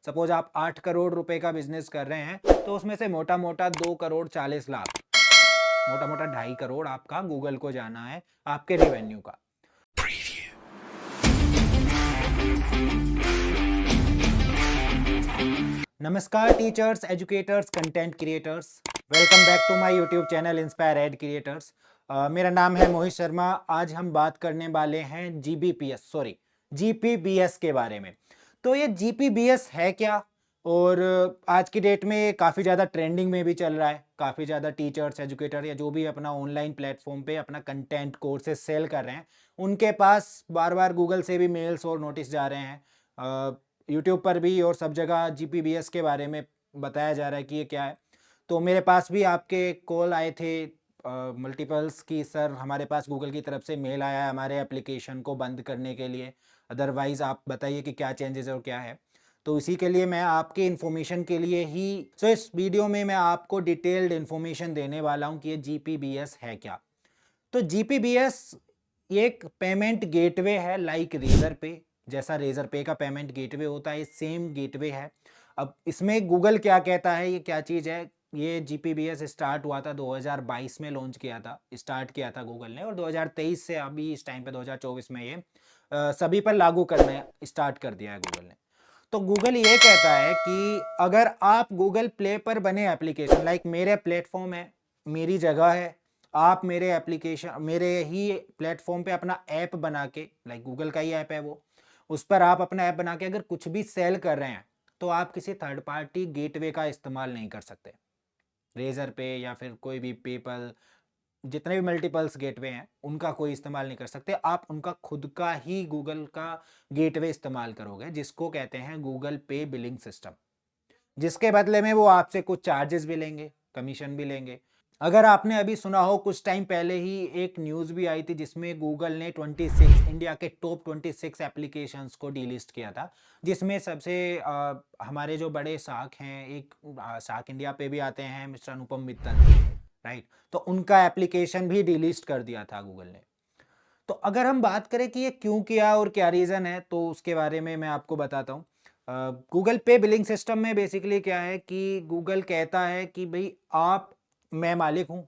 Suppose आप 8 करोड़ रुपए का बिजनेस कर रहे हैं तो उसमें से मोटा मोटा 2 करोड़ 40 लाख, मोटा मोटा 2.5 करोड़ आपका गूगल को जाना है आपके रेवेन्यू का। नमस्कार teachers, educators, content creators, welcome back to my YouTube channel Inspire Ed Creators. मेरा नाम है मोहित शर्मा। आज हम बात करने वाले हैं जीपीबीएस के बारे में। तो ये जीपीबीएस है क्या, और आज की डेट में काफ़ी ज़्यादा ट्रेंडिंग में भी चल रहा है। काफ़ी ज़्यादा टीचर्स, एजुकेटर या जो भी अपना ऑनलाइन प्लेटफॉर्म पे अपना कंटेंट कोर्सेज सेल कर रहे हैं, उनके पास बार बार गूगल से भी मेल्स और नोटिस जा रहे हैं। यूट्यूब पर भी और सब जगह जीपीबीएस के बारे में बताया जा रहा है कि ये क्या है। तो मेरे पास भी आपके कॉल आए थे मल्टीपल्स की, सर हमारे पास गूगल की तरफ से मेल आया है हमारे एप्लीकेशन को बंद करने के लिए, अदरवाइज़ आप बताइए कि क्या चेंजेस है और क्या है। तो इसी के लिए मैं आपके इन्फॉर्मेशन के लिए ही इस वीडियो में मैं आपको डिटेल्ड इन्फॉर्मेशन देने वाला हूँ कि ये जीपीबीएस है क्या। तो जीपीबीएस एक पेमेंट गेटवे है, लाइक रेजर पे, जैसा रेजर पे का पेमेंट गेटवे होता है, सेम गेटवे है। अब इसमें गूगल क्या कहता है, ये क्या चीज़ है। ये जीपीबीएस स्टार्ट हुआ था 2022 में, लॉन्च स्टार्ट किया था गूगल ने, और 2023 से अभी इस टाइम पे 2024 में ये सभी पर लागू करना स्टार्ट कर दिया है गूगल ने। तो गूगल ये कहता है कि अगर आप गूगल प्ले पर बने एप्लीकेशन, लाइक मेरे प्लेटफॉर्म है, मेरी जगह है, आप मेरे एप्लीकेशन, मेरे ही प्लेटफॉर्म पे अपना ऐप बना के, लाइक गूगल का ही ऐप है वो, उस पर आप अपना ऐप बना के अगर कुछ भी सेल कर रहे हैं तो आप किसी थर्ड पार्टी गेटवे का इस्तेमाल नहीं कर सकते। रेजर पे या फिर कोई भी पेपल, जितने भी मल्टीपल्स गेटवे हैं उनका कोई इस्तेमाल नहीं कर सकते। आप उनका खुद का ही गूगल का गेटवे इस्तेमाल करोगे, जिसको कहते हैं गूगल पे बिलिंग सिस्टम, जिसके बदले में वो आपसे कुछ चार्जेस भी लेंगे, कमीशन भी लेंगे। अगर आपने अभी सुना हो, कुछ टाइम पहले ही एक न्यूज़ भी आई थी जिसमें गूगल ने 26 इंडिया के टॉप 26 एप्लीकेशंस को डीलिस्ट किया था, जिसमें सबसे हमारे जो बड़े साख हैं, एक साख इंडिया पे भी आते हैं मिस्टर अनुपम मित्तल, राइट, तो उनका एप्लीकेशन भी डीलिस्ट कर दिया था गूगल ने। तो अगर हम बात करें कि ये क्यों किया और क्या रीज़न है, तो उसके बारे में मैं आपको बताता हूँ। गूगल पे बिलिंग सिस्टम में बेसिकली क्या है कि गूगल कहता है कि भाई मैं मालिक हूँ,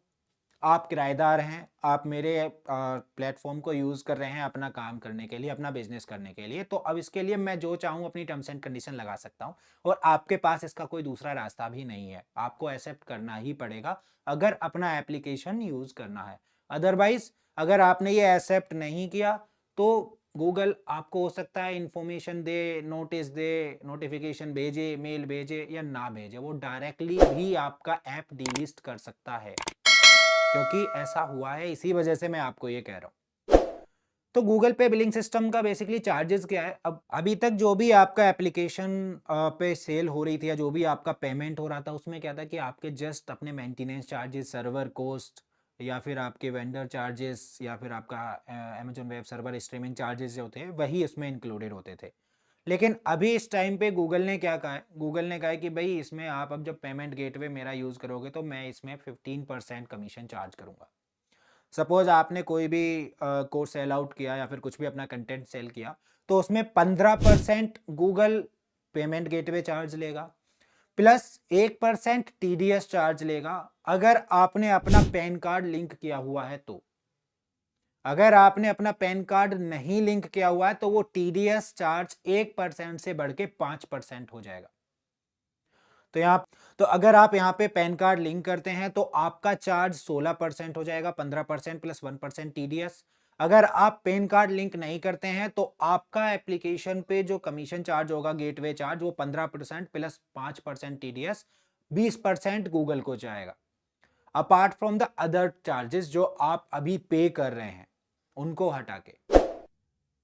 आप किराएदार हैं, आप मेरे प्लेटफॉर्म को यूज़ कर रहे हैं अपना काम करने के लिए, अपना बिजनेस करने के लिए, तो अब इसके लिए मैं जो चाहूँ अपनी टर्म्स एंड कंडीशन लगा सकता हूँ, और आपके पास इसका कोई दूसरा रास्ता भी नहीं है। आपको एक्सेप्ट करना ही पड़ेगा अगर अपना एप्लीकेशन यूज़ करना है। अदरवाइज अगर आपने ये एक्सेप्ट नहीं किया तो गूगल आपको हो सकता है इंफॉर्मेशन दे, नोटिस दे, नोटिफिकेशन भेजे, मेल भेजे या ना भेजे, वो डायरेक्टली भी आपका ऐप डिलीट कर सकता है, क्योंकि ऐसा हुआ है, इसी वजह से मैं आपको ये कह रहा हूँ। तो गूगल पे बिलिंग सिस्टम का बेसिकली चार्जेस क्या है। अब अभी तक जो भी आपका एप्लीकेशन पे सेल हो रही थी या जो भी आपका पेमेंट हो रहा था, उसमें क्या था कि आपके जस्ट अपने मेंटेनेंस चार्जेस, सर्वर कॉस्ट, या फिर आपके वेंडर चार्जेस, या फिर आपका Amazon web server streaming charges जो होते हैं वही इसमें इंक्लूडेड होते थे। लेकिन अभी इस टाइम पे गूगल ने क्या कहा है, गूगल ने कहा है कि भाई इसमें आप अब जब पेमेंट गेटवे मेरा यूज़ करोगे तो मैं इसमें 15% कमीशन चार्ज करूँगा। सपोज आपने कोई भी कोर्स सेल आउट किया या फिर कुछ भी अपना कंटेंट सेल किया, तो उसमें 15% गूगल पेमेंट गेटवे चार्ज लेगा, प्लस 1% टीडीएस चार्ज लेगा अगर आपने अपना पैन कार्ड लिंक किया हुआ है तो। अगर आपने अपना पैन कार्ड नहीं लिंक किया हुआ है तो वो टीडीएस चार्ज 1% से बढ़ के 5% हो जाएगा। तो अगर आप यहाँ पे पैन कार्ड लिंक करते हैं तो आपका चार्ज 16% हो जाएगा, 15% प्लस 1% टीडीएस। अगर आप पैन कार्ड लिंक नहीं करते हैं तो आपका एप्लीकेशन पे जो कमीशन चार्ज होगा, गेटवे चार्ज, वो 15% प्लस 5% टीडीएस, 20% गूगल को जाएगा, apart from the other charges जो आप अभी पे कर रहे हैं उनको हटा के।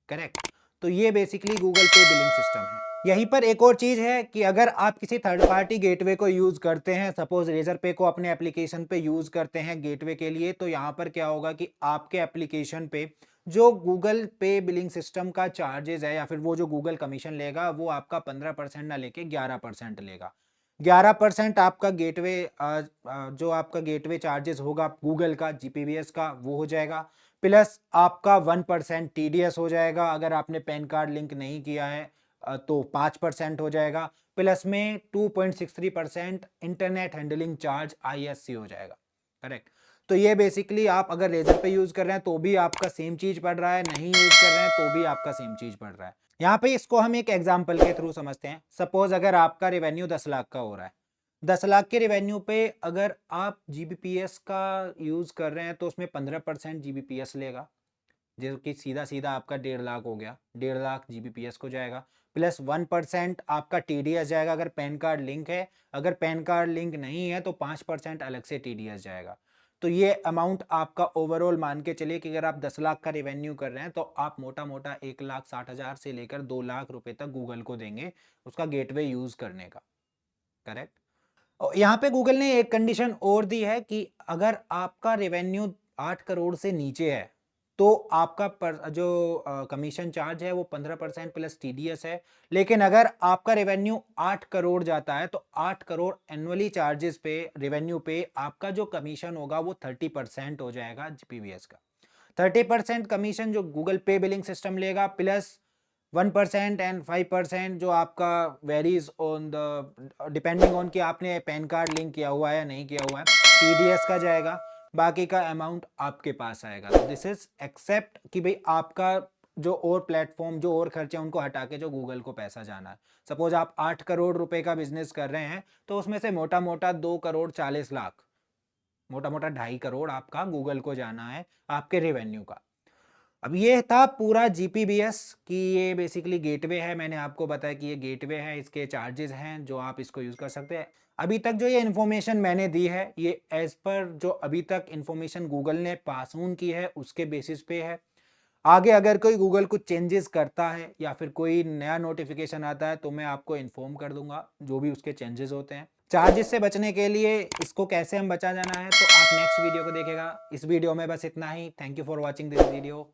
करेक्ट। तो ये बेसिकली गूगल पे बिलिंग सिस्टम है। यहीं पर एक और चीज है कि अगर आप किसी थर्ड पार्टी गेटवे को यूज करते हैं, सपोज रेजर पे को अपने एप्लीकेशन पे यूज करते हैं गेटवे के लिए, तो यहाँ पर क्या होगा कि आपके एप्लीकेशन पे जो गूगल पे बिलिंग सिस्टम का चार्जेस है या फिर वो जो गूगल कमीशन लेगा, वो आपका 15% ना लेके 11% लेगा। 11% आपका गेटवे जो आपका गेटवे चार्जेस होगा गूगल का, जीपीबीएस का, वो हो जाएगा, प्लस आपका 1% टीडीएस हो जाएगा अगर आपने पैन कार्ड लिंक नहीं किया है तो 5% हो जाएगा, प्लस में 2.63% इंटरनेट हैंडलिंग चार्ज ISC हो जाएगा। करेक्ट। तो ये बेसिकली आप अगर रेजर पे यूज कर रहे हैं तो भी आपका सेम चीज पड़ रहा है, नहीं यूज कर रहे हैं तो भी आपका सेम चीज पड़ रहा है। यहाँ पे इसको हम एक एग्जांपल के थ्रू समझते हैं। सपोज अगर आपका रेवेन्यू 10 लाख का हो रहा है, 10 लाख के रेवेन्यू पे अगर आप GBPS का यूज कर रहे हैं तो उसमें 15% GBPS लेगा, जो कि सीधा सीधा आपका 1.5 लाख हो गया, 1.5 लाख GBPS को जाएगा, प्लस 1% आपका TDS जाएगा अगर पैन कार्ड लिंक है, अगर पैन कार्ड लिंक नहीं है तो 5% अलग से TDS जाएगा। तो ये अमाउंट आपका ओवरऑल मान के चलिए कि अगर आप 10 लाख का रेवेन्यू कर रहे हैं तो आप मोटा मोटा 1,60,000 से लेकर 2 लाख रुपए तक गूगल को देंगे उसका गेटवे यूज करने का। करेक्ट। और यहाँ पे गूगल ने एक कंडीशन और दी है कि अगर आपका रेवेन्यू 8 करोड़ से नीचे है तो आपका जो कमीशन चार्ज है वो 15% प्लस TDS है। लेकिन अगर आपका रेवेन्यू 8 करोड़ जाता है तो 8 करोड़ एनुअली चार्जेस पे, रेवेन्यू पे आपका जो कमीशन होगा वो 30% हो जाएगा GPBS का। 30% कमीशन जो गूगल पे बिलिंग सिस्टम लेगा, प्लस 1% एंड 5% जो आपका varies on the depending on कि आपने पैन कार्ड लिंक किया हुआ है या नहीं किया हुआ है, TDS का जाएगा, बाकी का अमाउंट आपके पास आएगा। तो दिस इज एक्सेप्ट कि भाई आपका जो और प्लेटफॉर्म, जो और खर्चे हैं उनको हटा के जो गूगल को पैसा जाना है। सपोज आप 8 करोड़ रुपए का बिजनेस कर रहे हैं तो उसमें से मोटा मोटा 2 करोड़ 40 लाख, मोटा मोटा 2.5 करोड़ आपका गूगल को जाना है आपके रेवेन्यू का। अब ये था पूरा GPBS की, ये बेसिकली गेटवे है। मैंने आपको बताया कि ये गेटवे है, इसके चार्जेस हैं जो आप इसको यूज कर सकते हैं। अभी तक जो ये इन्फॉर्मेशन मैंने दी है ये एज पर जो अभी तक इन्फॉर्मेशन गूगल ने पास ऑन की है उसके बेसिस पे है। आगे अगर कोई गूगल कुछ चेंजेस करता है या फिर कोई नया नोटिफिकेशन आता है तो मैं आपको इन्फॉर्म कर दूंगा जो भी उसके चेंजेस होते हैं। चार्जेस से बचने के लिए इसको कैसे हम बचा जाना है तो आप नेक्स्ट वीडियो को देखेगा। इस वीडियो में बस इतना ही। Thank you for watching this video.